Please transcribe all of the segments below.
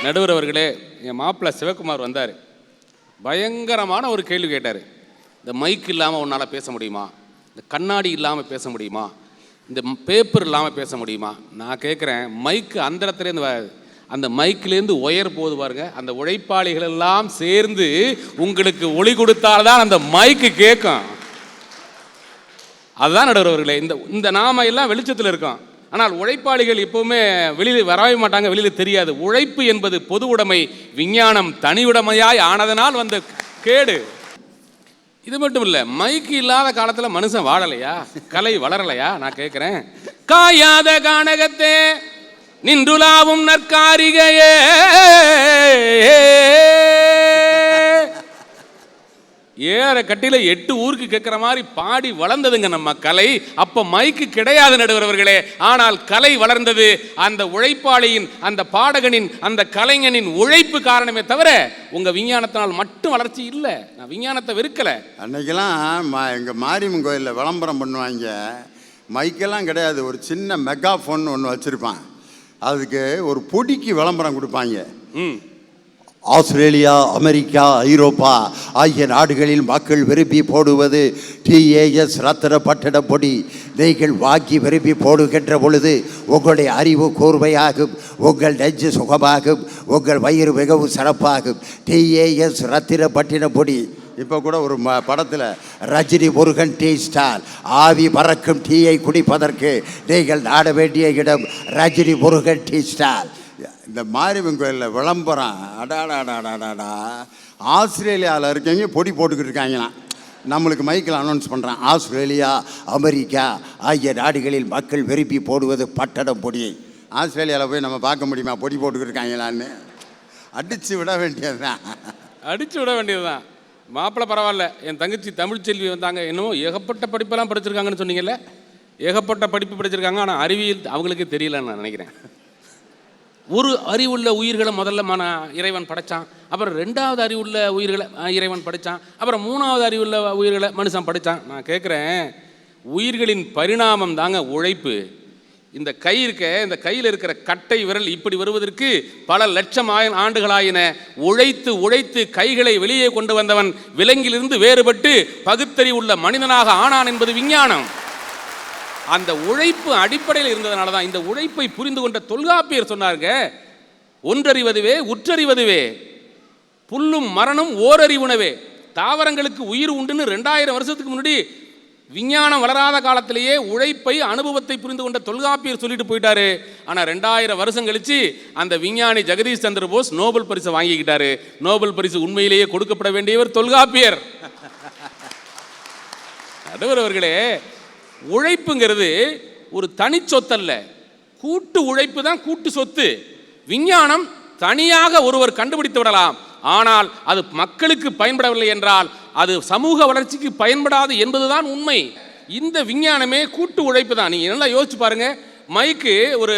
நடுவர் அவர்களே, என் மாப்பிள்ளை சிவகுமார் வந்தார். பயங்கரமான ஒரு கேள்வி கேட்டார். இந்த மைக் இல்லாமல் உன்னால் பேச முடியுமா? இந்த கண்ணாடி இல்லாமல் பேச முடியுமா? இந்த பேப்பர் இல்லாமல் பேச முடியுமா? நான் கேட்குறேன், மைக்கு அந்த இடத்துலேருந்து அந்த மைக்கிலேருந்து உயர் போது பாருங்க, அந்த உழைப்பாளிகள் எல்லாம் சேர்ந்து உங்களுக்கு ஒளி கொடுத்தால்தான் அந்த மைக்கு கேட்கும். அதுதான் நடுவர் அவர்களே. இந்த நாம எல்லாம் வெளிச்சத்தில் இருக்கோம். ஆனால் உழைப்பாளிகள் எப்பவுமே வெளியில் வரவே மாட்டாங்க, வெளியில் தெரியாது. உழைப்பு என்பது பொது உடைமை, விஞ்ஞானம் தனி உடைமையாய் ஆனதனால் வந்த கேடு. இது மட்டும் இல்லை, மைக்கு இல்லாத காலத்தில் மனுஷன் வாழலையா? கலை வளரலையா? நான் கேட்குறேன். காயாத கானகத்தே நின்றுலாவும் நற்காரிகையே, ஏற கட்டில 8 ஊருக்கு கேட்குற மாதிரி பாடி வளர்ந்ததுங்க நம்ம கலை. அப்போ மைக்கு கிடையாது நடுவர் அவர்களே. ஆனால் கலை வளர்ந்தது அந்த உழைப்பாளியின், அந்த பாடகனின், அந்த கலைஞனின் உழைப்பு காரணமே தவிர உங்கள் விஞ்ஞானத்தினால் மட்டும் வளர்ச்சி இல்லை. நான் விஞ்ஞானத்தை வெறுக்கலை. அன்னைக்கெல்லாம் எங்கள் மாரியம்மன் கோயிலில் விளம்பரம் பண்ணுவாங்க. மைக்கெல்லாம் கிடையாது, ஒரு சின்ன மெகா ஃபோன் ஒன்று வச்சுருப்பான். அதுக்கு ஒரு பொடிக்கு விளம்பரம் கொடுப்பாங்க. ஆஸ்திரேலியா, அமெரிக்கா, ஐரோப்பா ஆகிய நாடுகளில் மக்கள் விரும்பி போடுவது TAS ரத்தின பட்டட பொடி. நீங்கள் வாங்கி விரும்பி போடுகின்ற பொழுது உங்களுடைய அறிவு கூர்மையாகும், உங்கள் நெஞ்சு சுகமாகும், உங்கள் வயிறு மிகவும் சிறப்பாகும். TAS ரத்தின பட்டின பொடி. இப்போ கூட ஒரு படத்தில் ரஜினி முருகன் டீ ஸ்டால், ஆவி பறக்கும் டீயை குடிப்பதற்கு நீங்கள் நாட வேண்டிய இடம் ரஜினி முருகன் டீ ஸ்டால். இந்த மாரியம்மன் கோயிலில் விளம்பரம், அடாடாடாடாடா. ஆஸ்திரேலியாவில் இருக்கவங்க பொடி போட்டுக்கிட்டு இருக்காங்களாம். நம்மளுக்கு மைக்கில் அனௌன்ஸ் பண்ணுறான், ஆஸ்திரேலியா, அமெரிக்கா ஆகிய நாடுகளில் மக்கள் விரும்பி போடுவது பட்டடம் பொடி. ஆஸ்திரேலியாவில் போய் நம்ம பார்க்க முடியுமா பொடி போட்டுக்கிட்டு இருக்காங்களான்னு? அடித்து விட வேண்டியது தான், அடித்து விட வேண்டியது தான். மாப்பிள்ளை பரவாயில்ல, என் தங்கச்சி தமிழ்ச்செல்வி வந்தாங்க. என்னமோ ஏகப்பட்ட படிப்பெல்லாம் படிச்சிருக்காங்கன்னு சொன்னீங்கல்ல. ஏகப்பட்ட படிப்பு படிச்சிருக்காங்க, ஆனால் அறிவியல் அவங்களுக்கே தெரியலன்னு நான் நினைக்கிறேன். ஒரு அறிவுள்ள உயிர்களை முதல்ல இறைவன் படைத்தான், அப்புறம் 2வது அறிவுள்ள உயிர்களை இறைவன் படைத்தான், அப்புறம் 3வது அறிவுள்ள உயிர்களை மனுஷன் படைத்தான். நான் கேட்குறேன், உயிர்களின் பரிணாமம் தாங்க உழைப்பு. இந்த கை இருக்க, இந்த கையில் இருக்கிற கட்டை விரல் இப்படி வருவதற்கு பல லட்சம் ஆண்டுகளாயின. உழைத்து உழைத்து கைகளை வெளியே கொண்டு வந்தவன் விலங்கிலிருந்து வேறுபட்டு பகுத்தறிவுள்ள மனிதனாக ஆனான் என்பது விஞ்ஞானம். அந்த உழைப்பு அடிப்படையில் இருந்ததுனால தான் இந்த உழைப்பை புரிந்து கொண்ட தொல்காப்பியர் சொன்னாருங்க, ஒன்றறிவதுவே உற்றறிவதுவே, புல்லும் மரணும் ஓரறிவுணவே. தாவரங்களுக்கு உயிர் உண்டுன்னு 2000 வருஷத்துக்கு முன்னாடி விஞ்ஞானம் வளராத காலத்திலேயே உழைப்பை, அனுபவத்தை புரிந்து கொண்ட தொல்காப்பியர் சொல்லிட்டு போயிட்டாரு. ஆனால் 2000 வருஷம் கழிச்சு அந்த விஞ்ஞானி ஜெகதீஷ் சந்திர போஸ் நோபல் பரிசை வாங்கிக்கிட்டாரு. நோபல் பரிசு உண்மையிலேயே கொடுக்கப்பட வேண்டியவர் தொல்காப்பியர். நடுவர்களே, உழைப்புங்கிறது ஒரு தனி சொத்தல்ல, கூட்டு உழைப்பு தான் கூட்டு சொத்து. விஞ்ஞானம் தனியாக ஒருவர் கண்டுபிடித்து விடலாம், ஆனால் அது மக்களுக்கு பயன்படவில்லை என்றால் அது சமூக வளர்ச்சிக்கு பயன்படாது என்பதுதான் உண்மை. இந்த விஞ்ஞானமே கூட்டு உழைப்பு தான். நீங்கள் நல்லா யோசிச்சு பாருங்க. மைக்கு ஒரு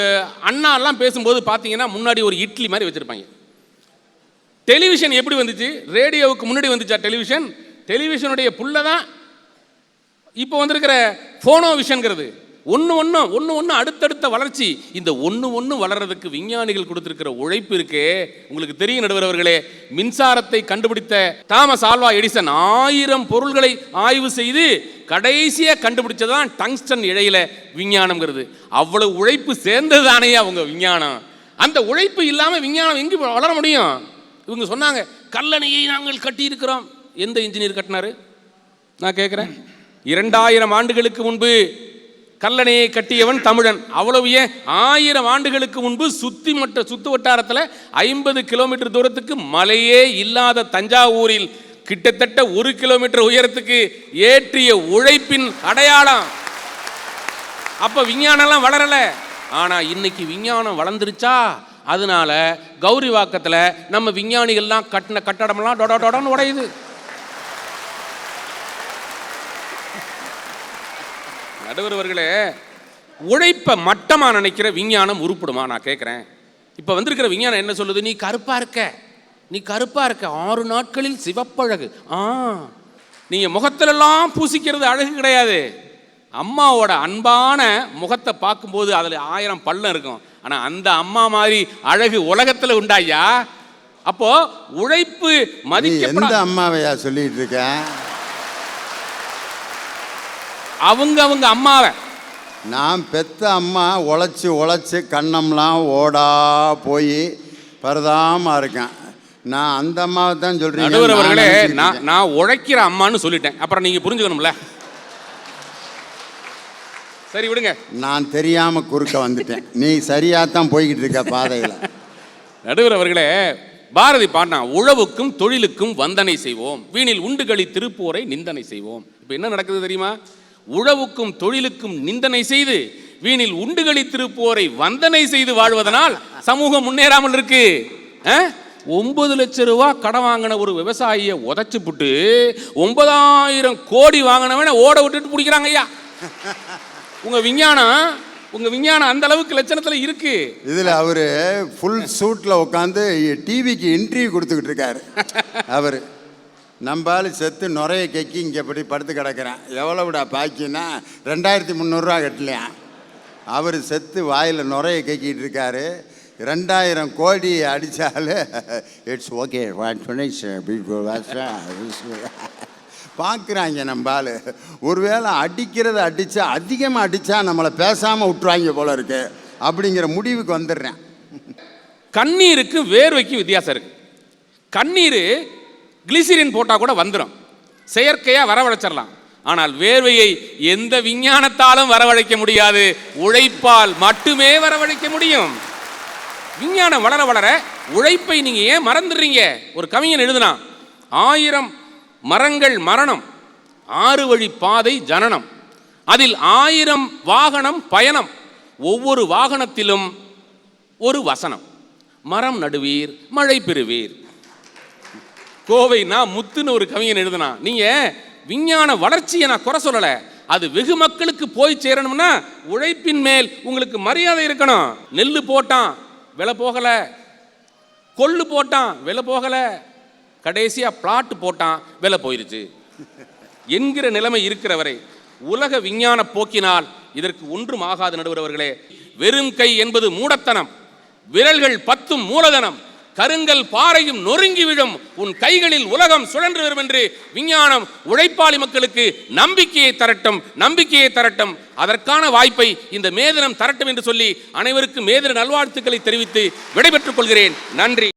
அண்ணாலாம் பேசும்போது பார்த்தீங்கன்னா முன்னாடி ஒரு இட்லி மாதிரி வச்சுருப்பாங்க. டெலிவிஷன் எப்படி வந்துச்சு? ரேடியோவுக்கு முன்னாடி வந்துச்சா டெலிவிஷன்? டெலிவிஷனுடைய புள்ள தான் இப்போ வந்திருக்கிற ஃபோனோவிஷன்கிறது. ஒன்று அடுத்தடுத்த வளர்ச்சி. இந்த ஒன்று வளர்றதுக்கு விஞ்ஞானிகள் கொடுத்திருக்கிற உழைப்பு இருக்கே, உங்களுக்கு தெரியும் நடுவர் அவர்களே. மின்சாரத்தை கண்டுபிடித்த தாமஸ் ஆல்வா எடிசன் 1000 பொருள்களை ஆய்வு செய்து கடைசியாக கண்டுபிடிச்சதான் டங்ஸ்டன் இழையில விஞ்ஞானம்ங்கிறது. அவ்வளவு உழைப்பு சேர்ந்தது தானே அவங்க விஞ்ஞானம். அந்த உழைப்பு இல்லாமல் விஞ்ஞானம் எங்கே வளர முடியும்? இவங்க சொன்னாங்க, கல்லணையை நாங்கள் கட்டி இருக்கிறோம். எந்த இன்ஜினியர் கட்டினாரு? நான் கேட்குறேன். 2000 ஆண்டுகளுக்கு முன்பு கல்லணையை கட்டியவன் தமிழன். அவ்வளவு ஏன் 1000 ஆண்டுகளுக்கு முன்பு சுத்து வட்டாரத்தில் 50 கிலோமீட்டர் தூரத்துக்கு மலையே இல்லாத தஞ்சாவூரில் கிட்டத்தட்ட 1 கிலோமீட்டர் உயரத்துக்கு ஏற்றிய உழைப்பின் அடையாளம். அப்ப விஞ்ஞானம்லாம் வளரல. ஆனா இன்னைக்கு விஞ்ஞானம் வளர்ந்துருச்சா? அதனால கௌரிவாக்கத்தில் நம்ம விஞ்ஞானிகள்லாம் கட்டின கட்டடமெல்லாம் டொடன்னு உடையுது. நடுவர்களே, உழைப்பை மட்டமாக நினைக்கிற விஞ்ஞானம் உருப்படுமா? நான் கேட்குறேன். இப்போ வந்திருக்கிற விஞ்ஞானம் என்ன சொல்லுது? நீ கருப்பாக இருக்க 6 நாட்களில் சிவப்பழகு. நீங்கள் முகத்திலெல்லாம் பூசிக்கிறது அழகு கிடையாது. அம்மாவோட அன்பான முகத்தை பார்க்கும்போது அதில் 1000 பள்ளம் இருக்கும். ஆனால் அந்த அம்மா மாதிரி அழகு உலகத்தில் உண்டாயா? அப்போ உழைப்பு மதிக்கப்பட எந்த அம்மாவையா சொல்லிட்டு இருக்க? அவங்க அம்மாவை. நான் பெத்த அம்மா உழைச்சி உழைச்சி கண்ணம்லாம் ஓடா போய் பரதாம இருக்கேன். நான் அந்த அம்மாவை தான் சொல்றேன். நடுவர் அவர்களே, நான் உழைக்கிற அம்மான்னு சொல்லிட்டேன். அப்புறம் நீங்க புரிஞ்சுக்கணும்ல. சரி விடுங்க. நான் தெரியாம குறுக்க வந்துட்டேன். நீ சரியா தான் போய்கிட்டு இருக்க பாதையில. நடுவர் அவர்களே, பாரதி பாடினா, உழவுக்கும் தொழிலுக்கும் வந்தனை செய்வோம், வீணில் உண்டுகளி திருப்போரை நிந்தனை செய்வோம். இப்போ என்ன நடக்குது தெரியுமா? உழவுக்கும் தொழிலுக்கும் நிந்தனை செய்து வீணில் உண்டுகளி திருப்போரை வந்தனை செய்து வாழ்வதனால் சமூகம் முன்னேறாமல் இருக்கு. 9 லட்சம் ரூபாய் கடன் வாங்கின ஒரு விவசாயியை உதச்சு புட்டு 9000 கோடி வாங்கினவன ஓட விட்டுட்டு பிடிக்கிறாங்க ஐயா. உங்க விஞ்ஞானம் அந்த அளவுக்கு லட்சணத்துல இருக்கு. இதுல அவரு ஃபுல் சூட்ல உட்காந்து டிவிக்கு இன்டர்வியூ கொடுத்துக்கிட்டு இருக்காரு. அவரு நம்பால் செத்து நுரைய கக்கி இங்கே இப்படி படுத்து கிடக்கிறேன். எவ்வளவுடா பாக்கின்னா 2300 ரூபா கட்டலையா? அவர் செத்து வாயில் நுரைய கக்கிட்டு இருக்காரு. 2000 கோடி அடித்தாலும் இட்ஸ் ஓகே பார்க்குறாங்க நம்பால். ஒருவேளை அடிக்கிறத அடித்தா அதிகமாக அடித்தா நம்மளை பேசாமல் விட்டுருவாங்க போல இருக்கு அப்படிங்கிற முடிவுக்கு வந்துடுறேன். கண்ணீருக்கு வேர்வைக்கும் வித்தியாசம் இருக்கு. கண்ணீர் கிளிசரின் போட்டால் கூட வந்துடும், செயற்கையாக வரவழைச்சிடலாம். ஆனால் வேர்வையை எந்த விஞ்ஞானத்தாலும் வரவழைக்க முடியாது, உழைப்பால் மட்டுமே வரவழைக்க முடியும். விஞ்ஞானம் வளர வளர உழைப்பை நீங்கள் ஏன் மறந்துடுறீங்க? ஒரு கவிஞன் எழுதுனா, 1000 மரங்கள் மரணம், 6 வழி பாதை ஜனனம், அதில் 1000 வாகனம் பயணம், ஒவ்வொரு வாகனத்திலும் ஒரு வசனம், மரம் நடுவீர் மழை பெறுவீர். கோவைனா முத்துன்னு ஒரு கவிஞன் எழுதுனா. நீங்க விஞ்ஞான வளர்ச்சியை நான் குறை சொல்லல, அது வெகு மக்களுக்கு போய் சேரணும்னா உழைப்பின் மேல் உங்களுக்கு மரியாதை இருக்கணும். நெல்லு போட்டான் விலை போகல, கொள்ளு போட்டான் விலை போகல, கடைசியா பிளாட் போட்டான் விலை போயிருச்சு என்கிற நிலைமை இருக்கிற வரை உலக விஞ்ஞான போக்கினால் இதற்கு ஒன்றும் ஆகாது. நடுவர் அவர்களே, வெறும் கை என்பது மூடத்தனம், விரல்கள் 10 மூலதனம், கருங்கல் பாறையும் நொறுங்கி விழும், உன் கைகளில் உலகம் சுழன்று வரும் என்று விஞ்ஞானம் உழைப்பாளி மக்களுக்கு நம்பிக்கையை தரட்டும். அதற்கான வாய்ப்பை இந்த மேதினம் தரட்டும் என்று சொல்லி அனைவருக்கும் மேதின நல்வாழ்த்துக்களை தெரிவித்து விடைபெற்றுக் கொள்கிறேன். நன்றி.